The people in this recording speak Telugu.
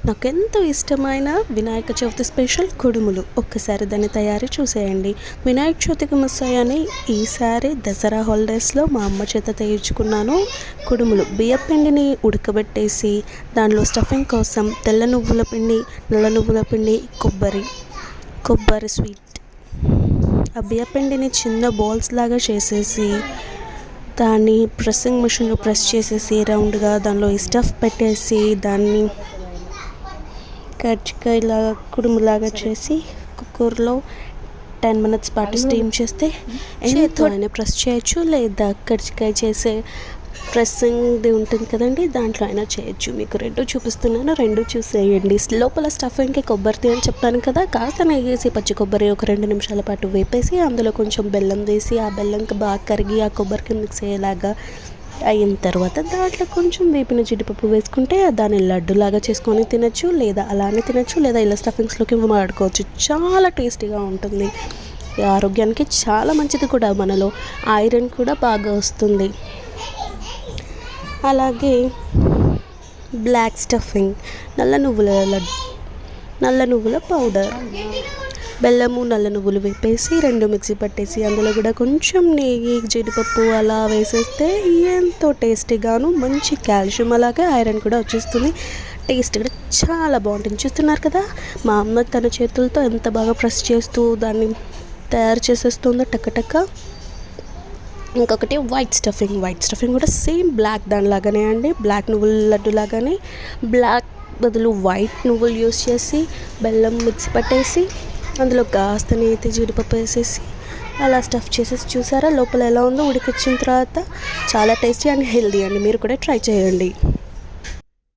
నాకెంతో ఇష్టమైన వినాయక చవితి స్పెషల్ కుడుములు. ఒక్కసారి దాని తయారీ చూసేయండి. వినాయక చవితికి మిస్ అయ్యాని. ఈసారి దసరా హాలిడేస్లో మా అమ్మ చేత తెచ్చుకున్నాను కుడుములు. బియ్యం పిండిని ఉడకబెట్టేసి దానిలో స్టఫింగ్ కోసం తెల్ల నువ్వుల పిండి, నల్ల నువ్వుల పిండి, కొబ్బరి స్వీట్, ఆ బియ్యం పిండిని చిన్న బాల్స్ లాగా చేసేసి దాన్ని ప్రెస్సింగ్ మిషన్లో ప్రెస్ చేసేసి రౌండ్గా దానిలో ఈ స్టఫ్ పెట్టేసి దాన్ని కజ్జికాయలాగా కుడుములాగా చేసి కుక్కర్లో 10 minutes పాటు స్టీమ్ చేస్తే ఎంతో అయినా ప్రెస్ చేయొచ్చు, లేదా కజ్జికాయ చేసే ప్రెస్సింగ్ది ఉంటుంది కదండి, దాంట్లో అయినా చేయొచ్చు. మీకు రెండు చూపిస్తున్నాను, రెండు చూసేయండి. లోపల స్టఫింగ్కి కొబ్బరిది అని చెప్పాను కదా, కాస్త నెయ్యేసి పచ్చి కొబ్బరి ఒక 2 నిమిషాల పాటు వేపేసి అందులో కొంచెం బెల్లం వేసి ఆ బెల్లంకి బాగా కరిగి ఆ కొబ్బరికి మిక్స్ అయ్యేలాగా అయిన తర్వాత దాంట్లో కొంచెం వేపిన జీడిపప్పు వేసుకుంటే దాన్ని లడ్డులాగా చేసుకొని తినచ్చు, లేదా అలానే తినచ్చు, లేదా ఇలా స్టఫింగ్స్లోకి వాడుకోవచ్చు. చాలా టేస్టీగా ఉంటుంది. ఆరోగ్యానికి చాలా మంచిది కూడా, మనలో ఐరన్ కూడా బాగా వస్తుంది. అలాగే బ్లాక్ స్టఫింగ్, నల్ల నువ్వుల పౌడర్, బెల్లము, నల్ల నువ్వులు వేపేసి 2 మిక్సీ పట్టేసి అందులో కూడా కొంచెం నెయ్యి, జీడిపప్పు అలా వేసేస్తే ఎంతో టేస్టీగాను మంచి కాల్షియం అలాగే ఐరన్ కూడా వచ్చేస్తుంది. టేస్ట్ కూడా చాలా బాగుంటుంది. చూస్తున్నారు కదా మా అమ్మ తన చేతులతో ఎంత బాగా ప్రెస్ చేస్తూ దాన్ని తయారు చేసేస్తుందో టక్కటక్క. ఇంకొకటి వైట్ స్టఫింగ్ కూడా సేమ్ బ్లాక్ దానిలాగానే అండి, బ్లాక్ నువ్వుల లడ్డు లాగానే. బ్లాక్ బదులు వైట్ నువ్వులు యూస్ చేసి బెల్లం మిక్సీ పట్టేసి అందులో కాస్త నెయ్యి, జీడిపప్పు వేసేసి అలా స్టఫ్ చేసేసి చూసారా లోపల ఎలా ఉందో. ఉడికించిన తర్వాత చాలా టేస్టీ అండ్ హెల్దీ అండి. మీరు కూడా ట్రై చేయండి.